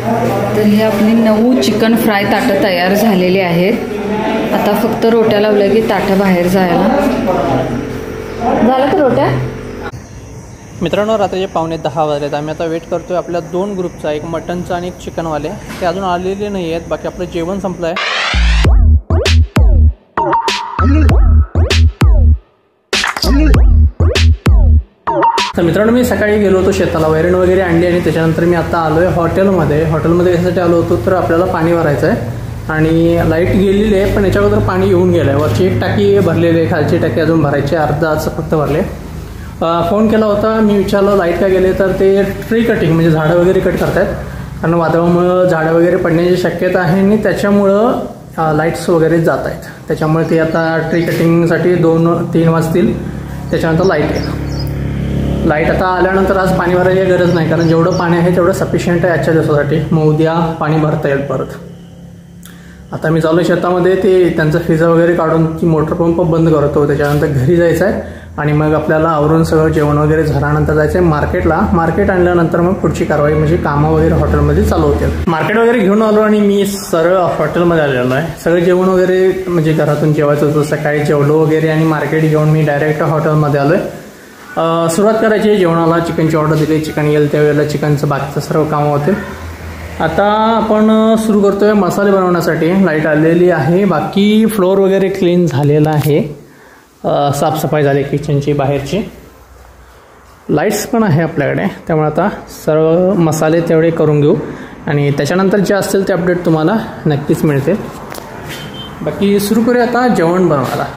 तर ही आपली 9 chicken fry ताटं तयार झालेली आहेत। आता फक्त रोट्या लावल्या की ताटं बाहेर जायला झालं का रोट्या। मित्रांनो रात्रीचे 9:45 वाजलेत। आम्ही आता वेट करतोय आपल्या 2 ग्रुपचा, एक मटनचा आणि एक चिकनवाले। ते अजून आलेले नाही आहेत, बाकी आपलं जेवण संपलं आहे। तर मित्रांनो मी सकाळी गेलो होतो शेताला, वैरण वगैरे आणली आणि त्याच्यानंतर मी आता आलो आहे हॉटेलमध्ये। कशासाठी आलो होतो तर आपल्याला पाणी भरायचं आहे आणि लाईट गेलेली आहे, पण याच्या अगोदर पाणी येऊन गेलं आहे। वरची एक टाकी भरलेली आहे, खालची टाकी अजून भरायची, अर्धा फक्त भरले। फोन केला होता, मी विचारलं लाईट का गेले, तर ते ट्री कटिंग म्हणजे झाडं वगैरे कट करतात, कारण वादळामुळं झाडं वगैरे पडण्याची शक्यता आहे आणि त्याच्यामुळं लाईट्स वगैरे जात आहेत। त्याच्यामुळे ते आता ट्री कटिंगसाठी 2-3 वाजतील, त्याच्यानंतर लाईट येईल। लाईट आता आल्यानंतर आज पाणी भरायची गरज नाही, कारण जेवढं पाणी आहे तेवढं सफिशियंट आहे आजच्या दिवसासाठी। मग उद्या पाणी भरता येईल परत। आता मी चालू शेतामध्ये, ते त्यांचं फिजा वगैरे काढून ती मोटर पंप बंद करतो, त्याच्यानंतर घरी जायचं आहे आणि मग आपल्याला आवरून सगळं जेवण वगैरे झाल्यानंतर जायचं आहे मार्केटला। मार्केट आणल्यानंतर मग पुढची कारवाई म्हणजे कामं वगैरे हॉटेलमध्ये चालू होतील। मार्केट वगैरे घेऊन आलो आणि मी सरळ हॉटेलमध्ये आलेलो आहे। सगळं जेवण वगैरे म्हणजे घरातून जेवायचं होतं, सकाळी जेवलो वगैरे आणि मार्केट घेऊन मी डायरेक्ट हॉटेलमध्ये आलो आहे। सुरुवात करायची आहे जेवणाला। चिकनची ऑर्डर दिली, चिकन येईल त्यावेळेला चिकनचं बाकीचं सर्व कामं होतील। आता आपण सुरू करतोय मसाले बनवण्यासाठी। लाईट आलेली आहे, बाकी फ्लोअर वगैरे क्लीन झालेला आहे, साफसफाई झाली किचनची बाहेरची। लाईट्स पण आहे आपल्याकडे, त्यामुळे आता सर्व मसाले तेवढे करून घेऊ आणि त्याच्यानंतर जे असतील ते अपडेट तुम्हाला नक्कीच मिळतील। बाकी सुरू करूया आता जेवण बनवायला।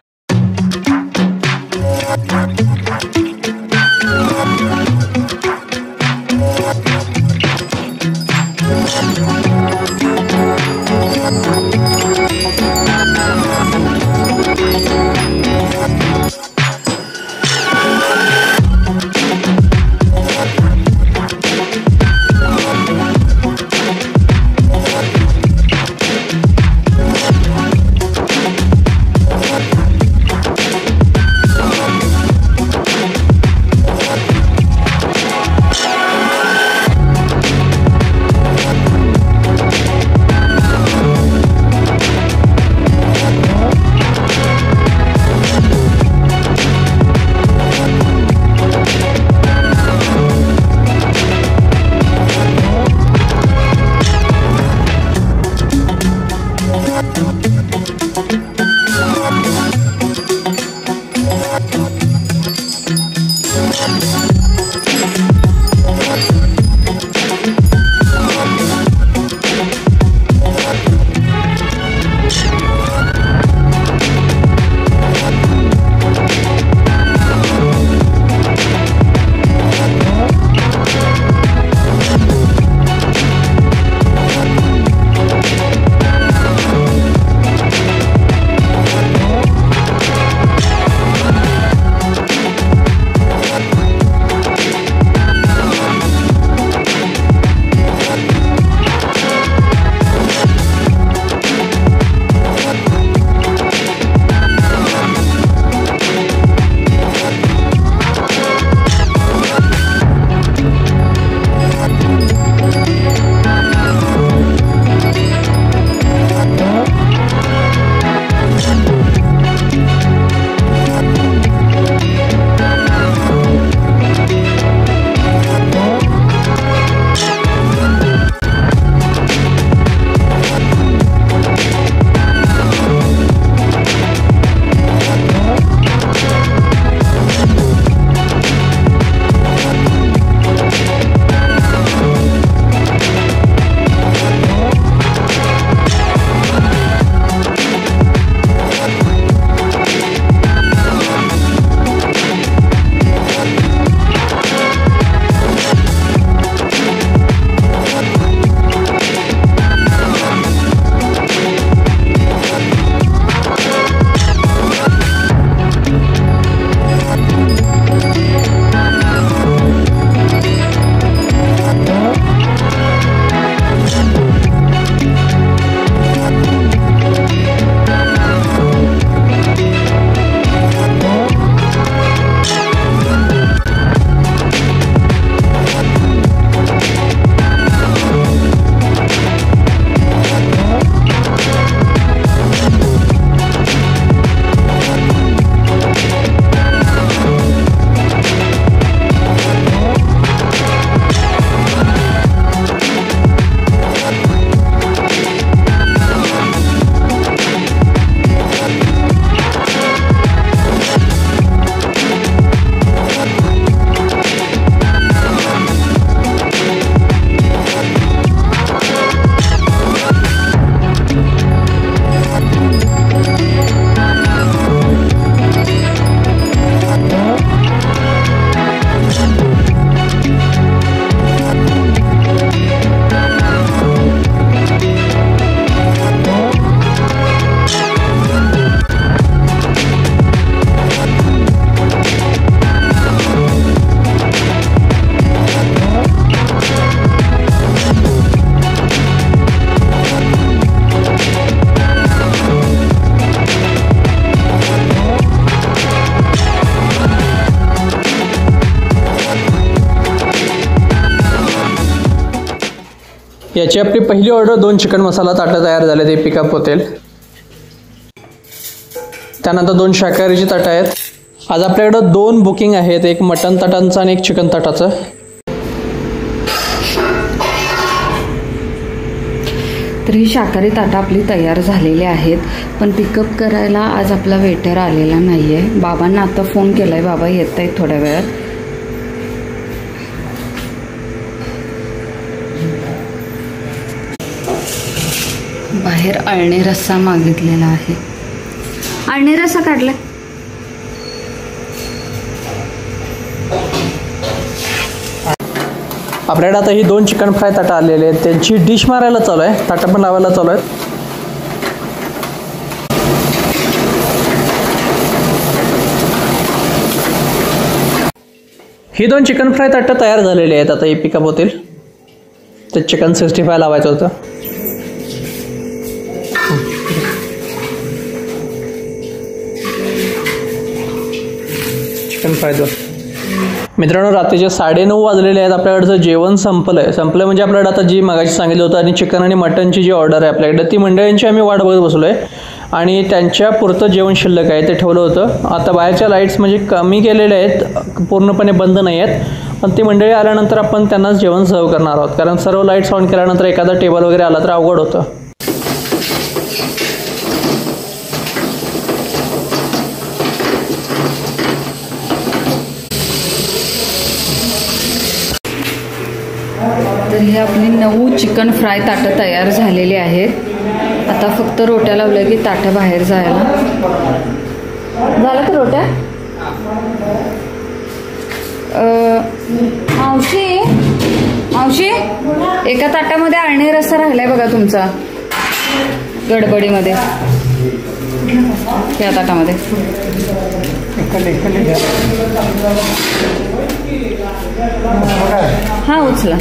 याची आपली पहिली ऑर्डर 2 चिकन मसाला ताटं तयार झाले, ते पिकअप होतील. त्यानंतर 2 शाकाहारीची ताटं आहेत. आज आपल्याकडं 2 बुकिंग आहेत, एक मटन ताटांचं आणि एक चिकन ताटाचं. तर ही शाकाहारी ताटं आपली तयार झालेली आहेत, पण पिकअप करायला आज आपला वेटर आलेला नाही आहे. बाबांना आता फोन केला आहे, बाबा येत आहेत थोड्या वेळात. बाहेर अळणी रस्सा मागितलेला आहे. अळणी रस्सा काढलाय. आपल्याकडे आता ही 2 चिकन फ्राय ताटं आलेले आहेत, त्यांची डिश मारायला चालू आहे, ताटं पण लावायला चालू आहेत. ही 2 चिकन फ्राय ताटं तयार झालेली आहेत, आता ही पिकअप होतील. ते चिकन 65 लावायचं होतं. Chicken fry 2. मित्रांनो, रात्रीचे 9:30 वाजलेले आहेत. आपल्याकडचं जेवण संपलं म्हणजे आपल्याकडे आता जी मगाशी सांगितलं होतं आणि चिकन आणि मटनची जी ऑर्डर आहे आपल्याकडे, ती मंडळींची आम्ही वाट बघत बसलो आहे आणि त्यांच्या पुरतं जेवण शिल्लक आहे ते ठेवलं होतं. आता बाहेरच्या लाईट्स म्हणजे कमी केलेल्या आहेत, पूर्णपणे बंद नाही आहेत, पण ती मंडळी आल्यानंतर आपण त्यांना जेवण सर्व करणार आहोत, कारण सर्व लाईट्स ऑन केल्यानंतर एखादा टेबल वगैरे आला तर अवघड होतं. तर ही आपली 9 चिकन फ्राय ताटं तयार झालेली आहेत. आता फक्त रोट्या लावल्या की ताटं बाहेर जायला. झालं का रोट्या? मावशी एका ताटामध्ये अळणी रस्सा राहिलाय बघा तुमचा, गडबडीमध्ये. या ताटामध्ये हा उचला.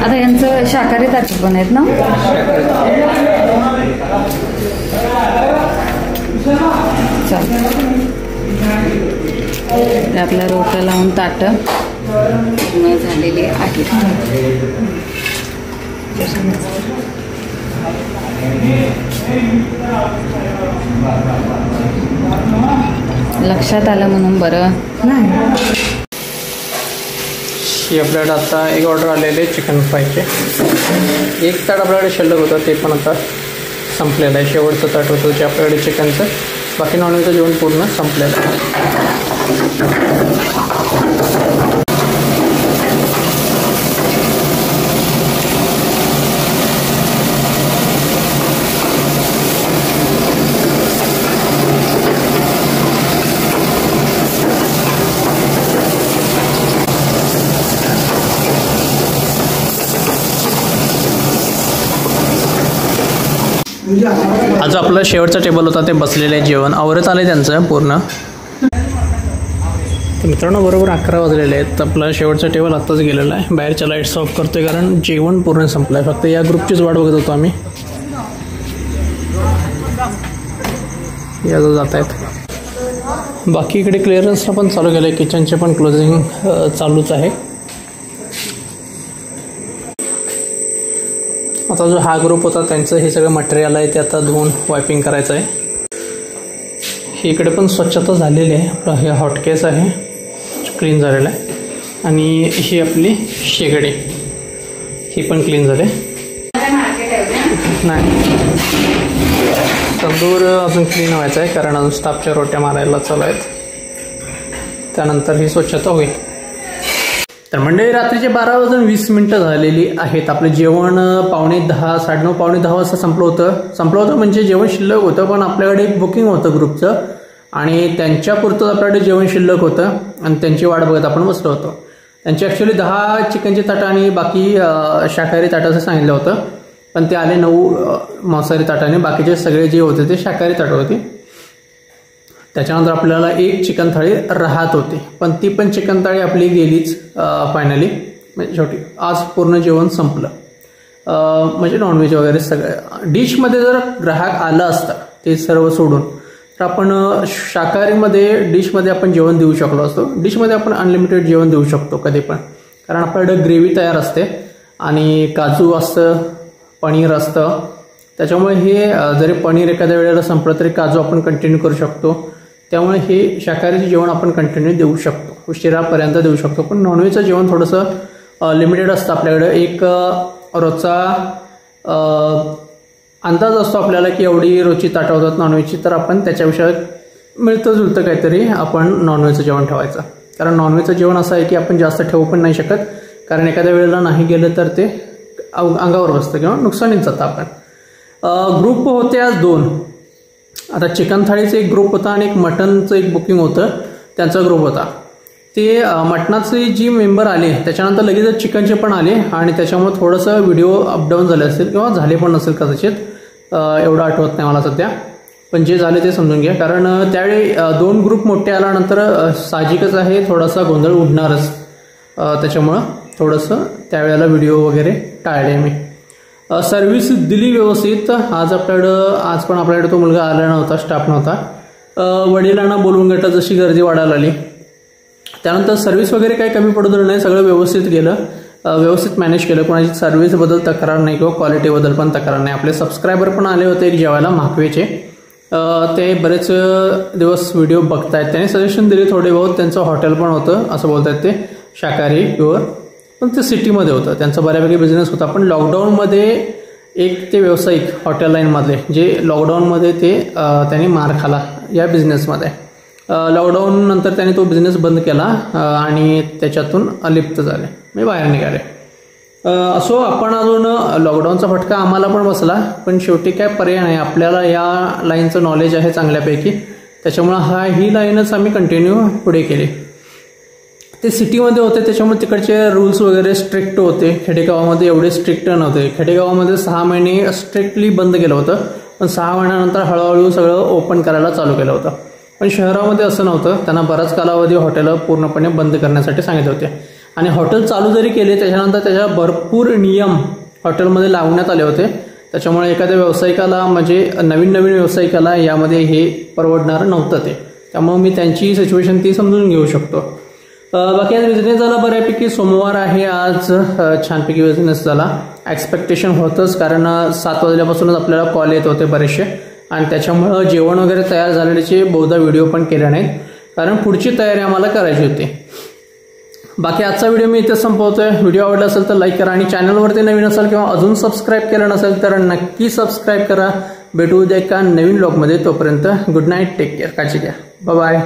आता यांचं शाकाहारी ताट पण आहेत ना. आपल्या रोट्या लावून ताटं पूर्ण झालेली आहेत. लक्षात आलं म्हणून बरं. ही आपल्याकडे आता एक ऑर्डर आलेले चिकन फ्रायचे. एक ताट आपल्याकडे शिल्लक होतं, ते पण आता संपलेलं आहे. शेवटचं ताट होतं जे आपल्याकडे चिकनचं, बाकी नॉनव्हेजचं जेवण पूर्ण संपलेलं आहे. आज आपलं शेवटचं टेबल होता, ते बसलेलं आहे. जेवण आवरत आलं आहे त्यांचं पूर्ण. तर मित्रांनो, बरोबर 11 वाजलेले आहेत. आपलं शेवटचं टेबल आत्ताच गेलेलं आहे. बाहेरच्या लाईट्स ऑफ करतोय कारण जेवण पूर्ण संपलं आहे. फक्त या ग्रुपचीच वाट बघत होतो आम्ही. या जात आहेत. बाकी इकडे क्लिअरन्सला पण चालू केलं आहे, किचनचे पण क्लोजिंग चालूच आहे. आता जो हा ग्रुप होता त्यांचं हे सगळं मटेरियल आहे ते आता धुवून वायपिंग करायचं आहे. ही इकडे पण स्वच्छता झालेली आहे. आपलं हे हॉटकेस आहे, क्लीन झालेलं आहे. आणि ही आपली शेगडी, ही पण क्लीन झाली. नाही, तंदूर अजून क्लीन व्हायचं आहे कारण अजून स्टाफच्या रोट्या मारायला चालू आहेत. त्यानंतर ही स्वच्छता होईल. तर मंडळी, रात्रीचे 12:20 झालेली आहेत. आपलं जेवण 9:30, 9:30, 9:45 वाजता संपलं होतं म्हणजे जेवण शिल्लक होतं, पण आपल्याकडे एक बुकिंग होतं ग्रुपचं आणि त्यांच्यापुरतं आपल्याकडे जेवण शिल्लक होतं आणि त्यांची वाट बघत आपण बसलो होतो. त्यांची ॲक्च्युली 10 चिकनची ताटं आणि बाकी शाकाहारी ताटं असं सांगितलं होतं, पण ते आले 9 मांसाहारी ताटाने. बाकीचे सगळे जे होते ते शाकाहारी ताटं होती. त्याच्यानंतर आपल्याला एक चिकन थाळी राहत होती, पण ती पण चिकन थाळी आपली गेलीच फायनली. म्हणजे शेवटी आज पूर्ण जेवण संपलं. म्हणजे नॉनव्हेज वगैरे सगळं डिशमध्ये जर ग्राहक आलं असतं ते सर्व सोडून, तर आपण शाकाहारीमध्ये डिशमध्ये आपण जेवण देऊ शकलो असतो. डिशमध्ये आपण अनलिमिटेड जेवण देऊ शकतो कधी पण, कारण आपल्याकडे ग्रेव्ही तयार असते आणि काजू असतं, पनीर असतं. त्याच्यामुळे हे जरी पनीर एखाद्या वेळेला संपलं तरी काजू आपण कंटिन्यू करू शकतो. त्यामुळे हे शाकाहारीचे जेवण आपण कंटिन्यू देऊ शकतो, उशिरापर्यंत देऊ शकतो. पण नॉनव्हेजचं जेवण थोडंसं लिमिटेड असतं आपल्याकडे. एक रोजचा अंदाज असतो आपल्याला की एवढी रोजची ताटं होतात नॉनव्हेजची, तर आपण त्याच्याविषयी मिळतं जुळतं काहीतरी आपण नॉनव्हेजचं जेवण ठेवायचं. कारण नॉनव्हेजचं जेवण असं आहे की आपण जास्त ठेवू पण नाही शकत, कारण एखाद्या वेळेला नाही गेलं तर ते अंगावर बसतं किंवा नुकसानीच जातं आपण. ग्रुप होते आज 2. आता चिकन थाळीचं एक ग्रुप होता आणि एक मटनचं एक बुकिंग होतं, त्यांचा ग्रुप होता. ते मटणाचे जी मेंबर आले त्याच्यानंतर लगेचच चिकनचे पण आले आणि त्याच्यामुळे थोडंसं व्हिडिओ अपडाऊन झाले असेल किंवा झाले पण नसेल कदाचित, एवढं आठवत नाही मला सध्या. पण जे झाले ते समजून घ्या, कारण त्यावेळी 2 ग्रुप मोठे आल्यानंतर साहजिकच आहे थोडासा गोंधळ उडणारच. त्याच्यामुळं थोडंसं त्यावेळेला व्हिडिओ वगैरे टाळले मी. सर्व्हिस दिली व्यवस्थित. आज पण आपल्याकडे तो मुलगा आला नव्हता, स्टाफ नव्हता. वडिलांना बोलवून घेतलं जशी गर्दी वाढायला आली. त्यानंतर सर्व्हिस वगैरे काही कमी पडू दिलं नाही, सगळं व्यवस्थित गेलं, व्यवस्थित मॅनेज केलं. कोणाची सर्व्हिसबद्दल तक्रार नाही किंवा क्वालिटीबद्दल पण तक्रार नाही. आपले सबस्क्रायबर पण आले होते एक जेवायला माकवेचे, ते बरेच दिवस व्हिडिओ बघतायत. त्यांनी सजेशन दिले थोडे बहुत. त्यांचं हॉटेल पण होतं असं बोलतायत ते, शाकाहारी प्युअर, पण ते सिटीमध्ये होतं. त्यांचा बऱ्यापैकी बिझनेस होता. पण लॉकडाऊनमध्ये एक ते व्यावसायिक हॉटेल लाईनमधले जे लॉकडाऊनमध्ये त्यांनी मार खाला या बिझनेसमध्ये. लॉकडाऊन नंतर त्यांनी तो बिझनेस बंद केला आणि त्याच्यातून अलिप्त झाले, म्हणजे बाहेर निघाले. असो, आपण अजून लॉकडाऊनचा फटका आम्हाला पण बसला, पण शेवटी काय पर्याय नाही. आपल्याला या लाईनचं नॉलेज आहे चांगल्यापैकी, त्याच्यामुळं ही लाईनच आम्ही कंटिन्यू पुढे केली. ते सिटीमध्ये होते त्याच्यामुळे तिकडचे रूल्स वगैरे स्ट्रिक्ट होते. खेडेगावामध्ये एवढे स्ट्रिक्ट नव्हते. खेडेगावामध्ये 6 महिने स्ट्रिक्टली बंद केलं होतं, पण 6 महिन्यानंतर हळूहळू सगळं ओपन करायला चालू केलं होतं. पण शहरामध्ये असं नव्हतं. त्यांना बराच कालावधी हॉटेल पूर्णपणे बंद करण्यासाठी सांगितले होते. आणि हॉटेल चालू जरी केले त्याच्यानंतर त्याच्या भरपूर नियम हॉटेलमध्ये लावण्यात आले होते. त्याच्यामुळे एखाद्या व्यावसायिकाला, म्हणजे नवीन व्यावसायिकाला यामध्ये हे परवडणारं नव्हतं ते. त्यामुळे मी त्यांची सिच्युएशन ती समजून घेऊ शकतो. बाकी आज बिझनेस झाला बऱ्यापैकी. सोमवार आहे आज, छानपैकी बिझनेस झाला. एक्सपेक्टेशन होतंच, कारण 7 वाजल्यापासूनच आपल्याला कॉल येत होते बरेचसे, आणि त्याच्यामुळं जेवण वगैरे तयार झालेल्याचे बहुधा व्हिडिओ पण केले नाहीत, कारण पुढची तयारी आम्हाला करायची होती. बाकी आजचा व्हिडिओ मी इथेच संपवतोय. व्हिडिओ आवडला असेल तर लाईक करा, आणि चॅनलवरती नवीन असेल किंवा अजून सबस्क्राईब केलं नसेल तर नक्की सबस्क्राईब करा. भेटू उद्या एका नवीन व्लॉगमध्ये. तोपर्यंत गुड नाईट, टेक केअर, काळजी घ्या, बाय बाय.